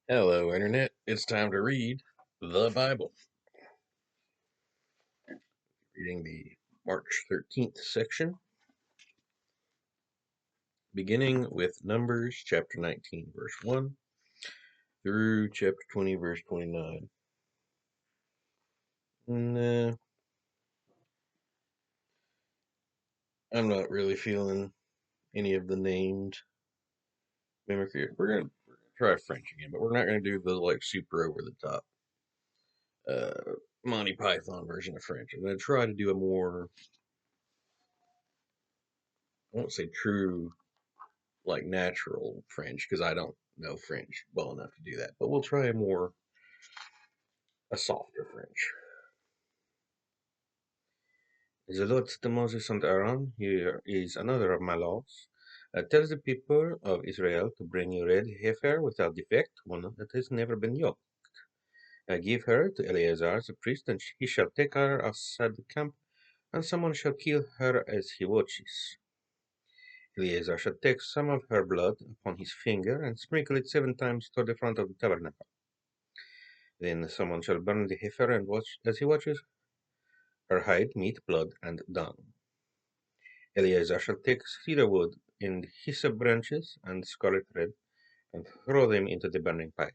Hello, Internet. It's time to read the Bible. Reading the March 13th section, beginning with Numbers chapter 19, verse 1, through chapter 20, verse 29. I'm not really feeling any of the named mimicry. We're gonna try French again, but we're not gonna do the super over the top Monty Python version of French. I'm gonna try to do a more, I won't say true, natural French, because I don't know French well enough to do that. But we'll try a softer French. The Lord to Moses and Aaron, here is another of my laws. Tell the people of Israel to bring a red heifer without defect, one that has never been yoked. Give her to Eleazar the priest, and he shall take her outside the camp, and someone shall kill her as he watches. Eleazar shall take some of her blood upon his finger, and sprinkle it 7 times toward the front of the tabernacle. Then someone shall burn the heifer and watch as he watches her hide, meat, blood, and dung. Eleazar shall take cedar wood and hyssop branches and scarlet thread, and throw them into the burning pile.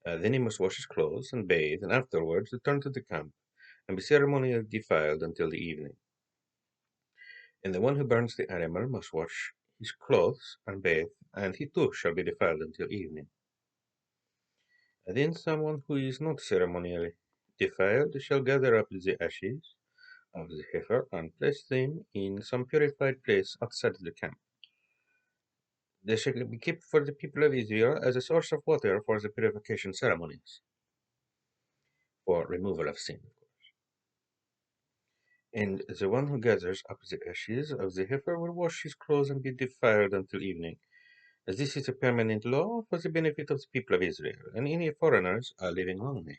Then he must wash his clothes and bathe, and afterwards return to the camp, and be ceremonially defiled until the evening. And the one who burns the animal must wash his clothes and bathe, and he too shall be defiled until evening. Then someone who is not ceremonially defiled shall gather up the ashes of the heifer and place them in some purified place outside the camp. They shall be kept for the people of Israel as a source of water for the purification ceremonies, for removal of sin. And the one who gathers up the ashes of the heifer will wash his clothes and be defiled until evening, as this is a permanent law for the benefit of the people of Israel, and any foreigners are living among them.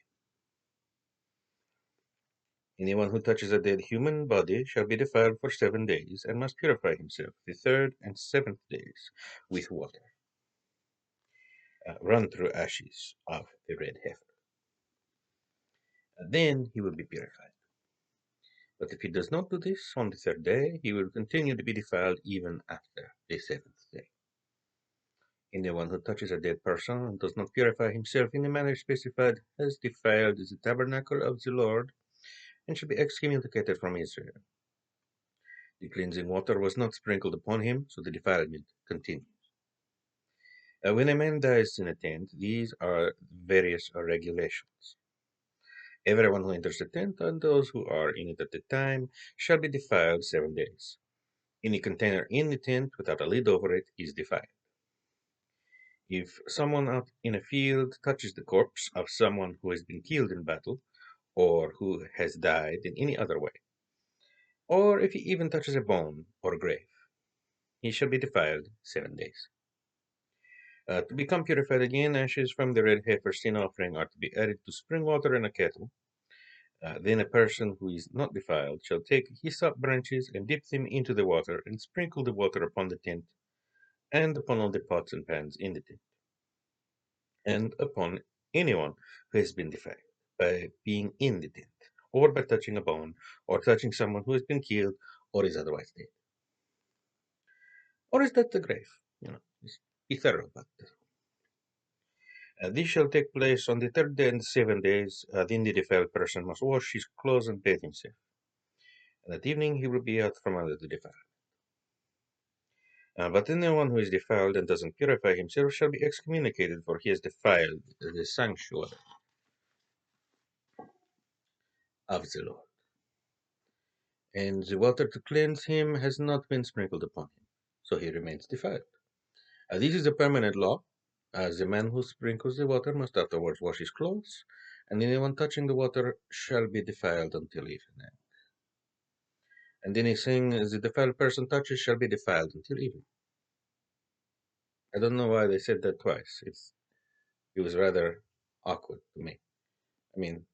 Anyone who touches a dead human body shall be defiled for 7 days, and must purify himself the 3rd and 7th days with water. Run through ashes of the red heifer. Then he will be purified. But if he does not do this on the 3rd day, he will continue to be defiled even after the 7th day. Anyone who touches a dead person and does not purify himself in the manner specified has defiled the tabernacle of the Lord, and shall be excommunicated from Israel. The cleansing water was not sprinkled upon him, so the defilement continues. When a man dies in a tent, these are various regulations. Everyone who enters the tent and those who are in it at the time shall be defiled 7 days. Any container in the tent without a lid over it is defiled. If someone out in a field touches the corpse of someone who has been killed in battle, or who has died in any other way, or if he even touches a bone or a grave, he shall be defiled 7 days. To become purified again, ashes from the red heifer sin offering are to be added to spring water in a kettle. Then a person who is not defiled shall take hyssop branches and dip them into the water, and sprinkle the water upon the tent, and upon all the pots and pans in the tent, and upon anyone who has been defiled by being in the tent, or by touching a bone, or touching someone who has been killed, or is otherwise dead. Or is that the grave? Just be thorough about this. This shall take place on the 3rd day and 7 days. Then the defiled person must wash his clothes and bathe himself. And that evening he will be out from under the defile. But anyone who is defiled and doesn't purify himself shall be excommunicated, for he has defiled the sanctuary of the Lord. And the water to cleanse him has not been sprinkled upon him, so he remains defiled. This is a permanent law. The man who sprinkles the water must afterwards wash his clothes, and anyone touching the water shall be defiled until evening. And anything the defiled person touches shall be defiled until evening. I don't know why they said that twice. It was rather awkward to me. I mean,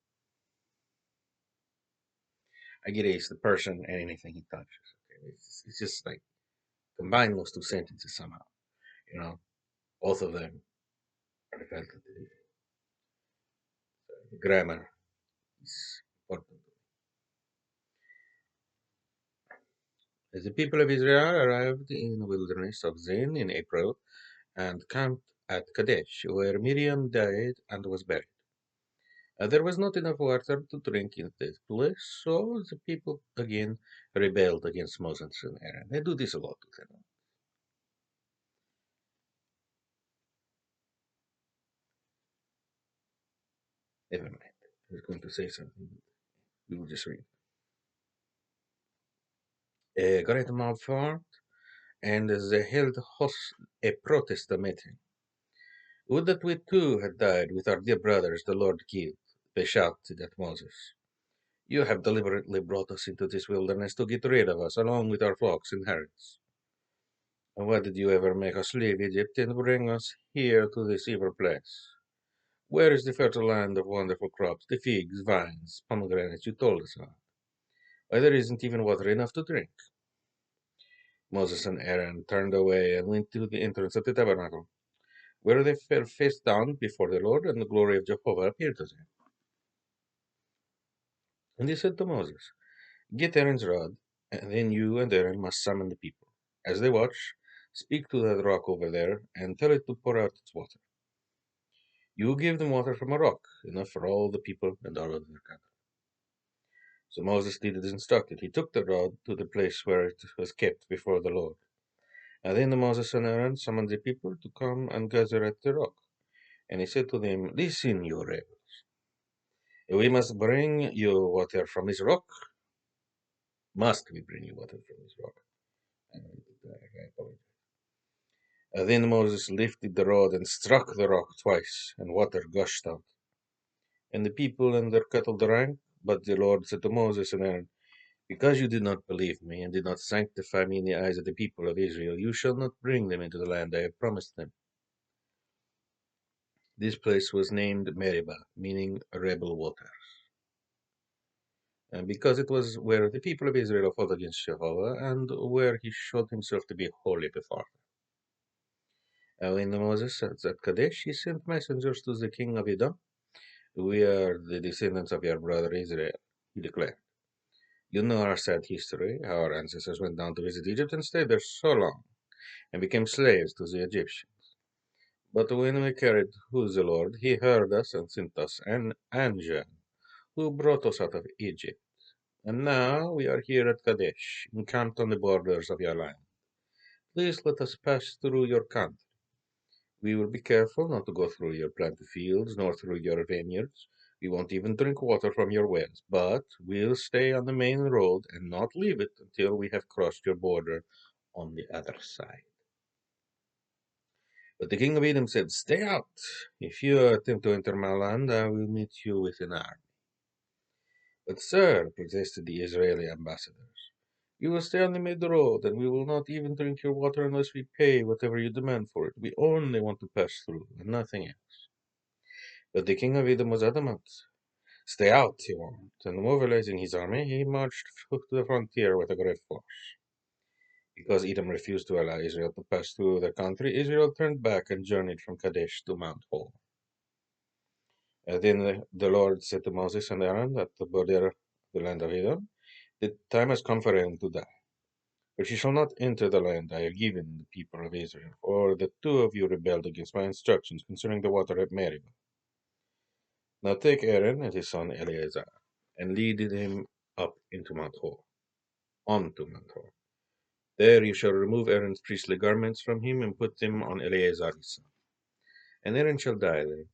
I get it's the person and anything he touches. Okay? It's just like combine those two sentences somehow. You know, both of them I felt that the grammar is important. As the people of Israel arrived in the wilderness of Zin in April and camped at Kadesh, where Miriam died and was buried. There was not enough water to drink in this place, so the people again rebelled against Moses and Aaron. They do this a lot, you know. Never mind. I was going to say something. We will just read. Great Mountfort, and they held a protest meeting. Would that we too had died with our dear brothers the Lord killed, they shouted at Moses. You have deliberately brought us into this wilderness to get rid of us, along with our flocks and herds. And why did you ever make us leave Egypt and bring us here to this evil place? Where is the fertile land of wonderful crops, the figs, vines, pomegranates you told us of? Why, there isn't even water enough to drink. Moses and Aaron turned away and went to the entrance of the tabernacle, where they fell face down before the Lord, and the glory of Jehovah appeared to them. And he said to Moses, Get Aaron's rod, and then you and Aaron must summon the people. As they watch, speak to that rock over there, and tell it to pour out its water. You give them water from a rock, enough for all the people and all of their cattle. So Moses did as instructed. He took the rod to the place where it was kept before the Lord. And then Moses and Aaron summoned the people to come and gather at the rock. And he said to them, Listen, you rebels. We must bring you water from this rock. Must we bring you water from this rock? I apologize. Then Moses lifted the rod and struck the rock twice, and water gushed out. And the people and their cattle drank. But the Lord said to Moses and Aaron, Because you did not believe me and did not sanctify me in the eyes of the people of Israel, you shall not bring them into the land I have promised them. This place was named Meribah, meaning rebel waters. And because it was where the people of Israel fought against Jehovah, and where he showed himself to be holy before them. When Moses was at Kadesh, he sent messengers to the king of Edom. We are the descendants of your brother Israel, he declared. You know our sad history, how our ancestors went down to visit Egypt and stayed there so long, and became slaves to the Egyptians. But when we carried to the Lord, he heard us and sent us an angel who brought us out of Egypt. And now we are here at Kadesh, encamped on the borders of your land. Please let us pass through your country. We will be careful not to go through your planted fields, nor through your vineyards. We won't even drink water from your wells, but we'll stay on the main road and not leave it until we have crossed your border on the other side. But the king of Edom said, Stay out. If you attempt to enter my land, I will meet you with an army. But, sir, protested the Israeli ambassadors, you will stay on the mid road, and we will not even drink your water unless we pay whatever you demand for it. We only want to pass through, and nothing else. But the king of Edom was adamant. Stay out, he warned, and mobilizing his army, he marched to the frontier with a great force. Because Edom refused to allow Israel to pass through their country, Israel turned back and journeyed from Kadesh to Mount Hor. Then the Lord said to Moses and Aaron at the border of the land of Edom, The time has come for Aaron to die. But you shall not enter the land I have given the people of Israel, for the two of you rebelled against my instructions concerning the water at Meribah. Now take Aaron and his son Eleazar, and lead him up into Mount Hor, onto Mount Hor. There you shall remove Aaron's priestly garments from him and put them on Eleazar his son. And Aaron shall die there.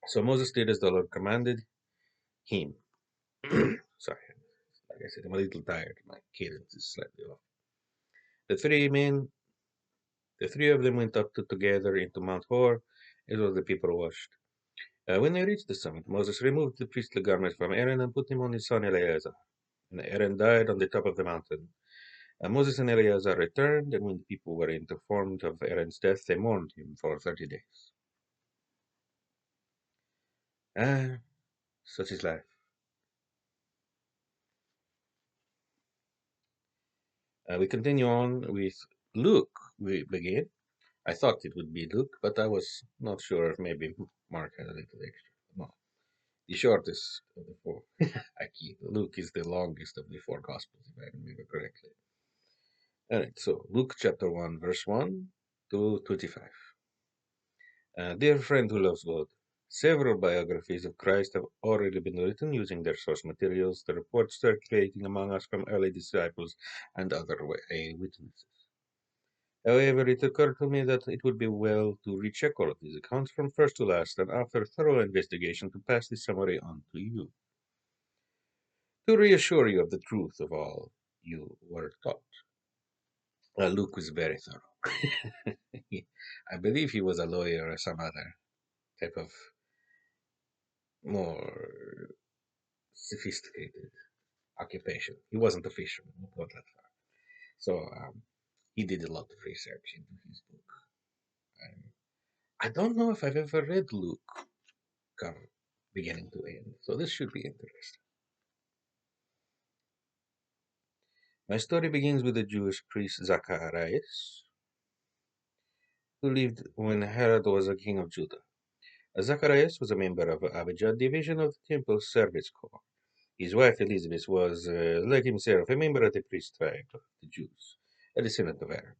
So Moses did as the Lord commanded him. Sorry, like I said, I'm a little tired. My cadence is slightly off. The three men, the three of them went up together into Mount Hor, as well the people watched. When they reached the summit, Moses removed the priestly garments from Aaron and put them on his son Eleazar. And Aaron died on the top of the mountain. Moses and Eleazar returned, and when the people were informed of Aaron's death, they mourned him for 30 days. Ah, such is life. We continue on with Luke. We begin. I thought it would be Luke, but I was not sure if maybe Mark had a little extra. No, the shortest of the four. Actually, Luke is the longest of the four Gospels, if I remember correctly. Alright, so Luke chapter 1, verse 1 to 25. Dear friend who loves God, several biographies of Christ have already been written using their source materials, the reports circulating among us from early disciples and other witnesses. However, it occurred to me that it would be well to recheck all of these accounts from first to last, and after thorough investigation, to pass this summary on to you, to reassure you of the truth of all you were taught. Luke was very thorough. I believe he was a lawyer or some other type of more sophisticated occupation. He wasn't a fisherman, not go that far. So he did a lot of research into his book. Um, I don't know if I've ever read Luke cover beginning to end, so this should be interesting. My story begins with the Jewish priest Zacharias, who lived when Herod was a king of Judah. Zacharias was a member of Abijah division of the Temple Service Corps. His wife Elizabeth was, like himself, a member of the priest tribe of the Jews, a descendant of Aaron,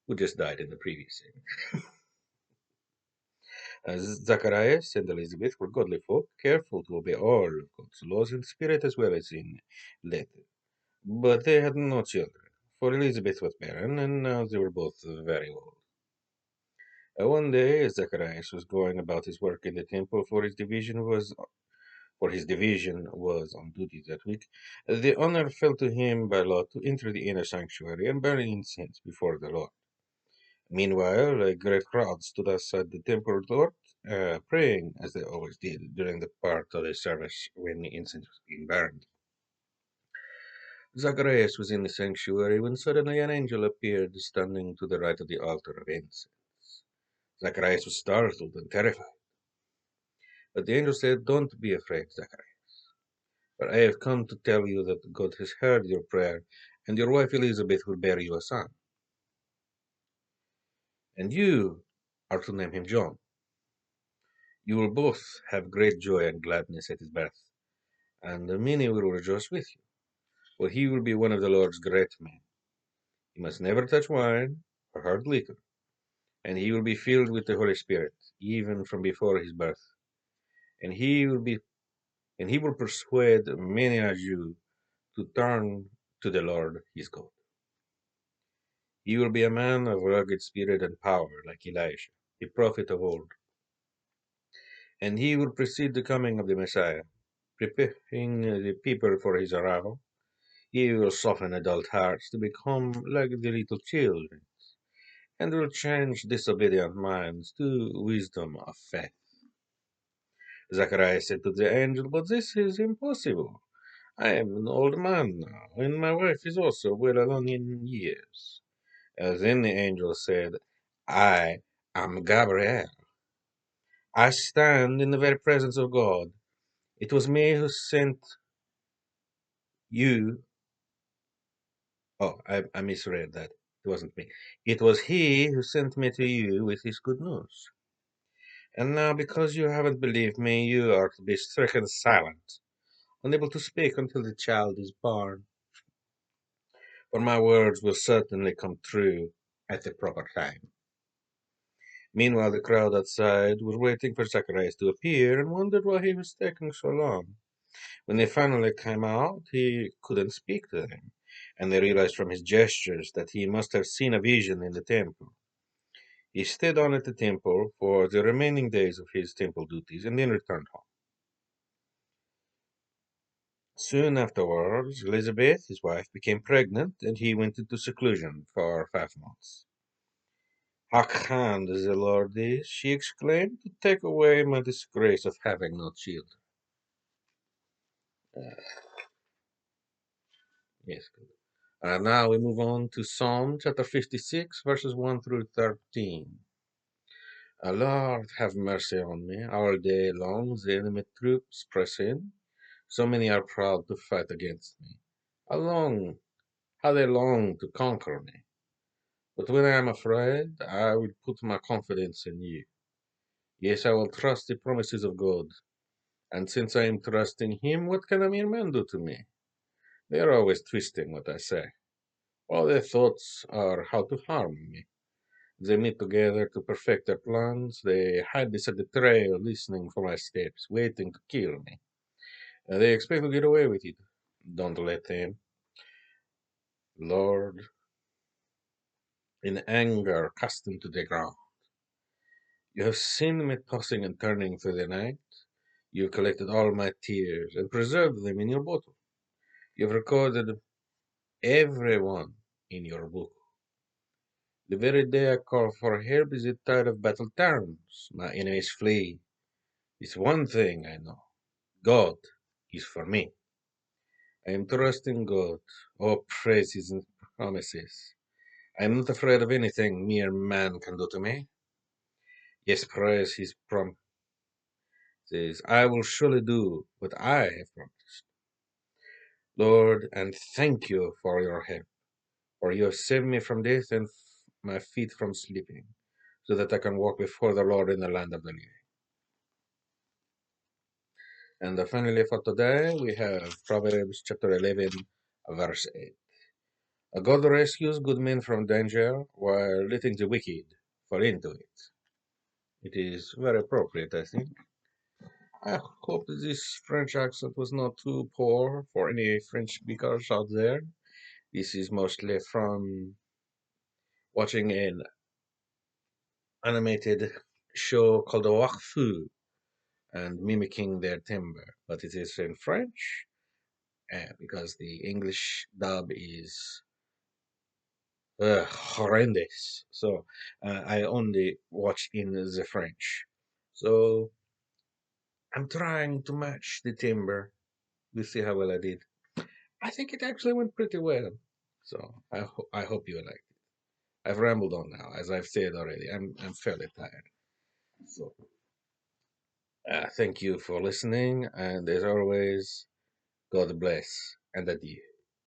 who just died in the previous scene. Zacharias and Elizabeth were godly folk, careful to obey all of God's laws in spirit as well as in letter. But they had no children, for Elizabeth was barren, and now they were both very old. One day, as Zacharias was going about his work in the temple, for his division was on duty that week, the honor fell to him by lot to enter the inner sanctuary and burn incense before the Lord. Meanwhile, a great crowd stood outside the temple door, praying, as they always did during the part of the service when the incense was being burned. Zacharias was in the sanctuary when suddenly an angel appeared standing to the right of the altar of incense. Zacharias was startled and terrified. But the angel said, "Don't be afraid, Zacharias, for I have come to tell you that God has heard your prayer, and your wife Elizabeth will bear you a son. And you are to name him John. You will both have great joy and gladness at his birth, and many will rejoice with you, for he will be one of the Lord's great men. He must never touch wine or hard liquor, and he will be filled with the Holy Spirit, even from before his birth. And he will persuade many as you to turn to the Lord his God. He will be a man of rugged spirit and power, like Elijah, the prophet of old. And he will precede the coming of the Messiah, preparing the people for his arrival. He will soften adult hearts to become like the little children, and will change disobedient minds to wisdom of faith. Zacharias said to the angel, "But this is impossible. I am an old man now, and my wife is also well along in years." Then the angel said, "I am Gabriel. I stand in the very presence of God. It was me who sent you." Oh, I misread that. It wasn't me. It was he who sent me to you with his good news. And now, because you haven't believed me, you are to be stricken silent, unable to speak until the child is born. For my words will certainly come true at the proper time. Meanwhile, the crowd outside was waiting for Zacharias to appear and wondered why he was taking so long. When they finally came out, he couldn't speak to them, and they realized from his gestures that he must have seen a vision in the temple. He stayed on at the temple for the remaining days of his temple duties and then returned home. Soon afterwards, Elizabeth, his wife, became pregnant, and he went into seclusion for 5 months. "How kind the Lord is," she exclaimed, "to take away my disgrace of having no children." Yes, good. Now we move on to Psalm chapter 56, verses 1 through 13. Lord, have mercy on me. All day long the enemy troops press in. So many are proud to fight against me. How they long to conquer me. But when I am afraid, I will put my confidence in you. Yes, I will trust the promises of God. And since I am trusting Him, what can a mere man do to me? They are always twisting what I say. All their thoughts are how to harm me. They meet together to perfect their plans. They hide beside the trail, listening for my steps, waiting to kill me. They expect to get away with it. Don't let them. Lord, in anger, cast them to the ground. You have seen me tossing and turning through the night. You have collected all my tears and preserved them in your bottle. You have recorded every one in your book. The very day I call for help is the tide of battle turns. My enemies flee. It's one thing I know. God is for me. I am trusting God. Oh, praise His promises. I am not afraid of anything mere man can do to me. Yes, praise His promises. I will surely do what I have promised. Lord, and thank you for your help, for you have saved me from death and my feet from sleeping, so that I can walk before the Lord in the land of the living. And finally, for today, we have Proverbs chapter 11, verse 8. God rescues good men from danger while letting the wicked fall into it. It is very appropriate, I think. I hope that this French accent was not too poor for any French speakers out there. This is mostly from watching an animated show called Wakfu and mimicking their timbre, but it is in French because the English dub is horrendous. So I only watch in the French. So I'm trying to match the timbre. We'll see how well I did. I think it actually went pretty well. So I hope you like it. I've rambled on now, as I've said already. I'm fairly tired. So thank you for listening, and as always, God bless and adieu.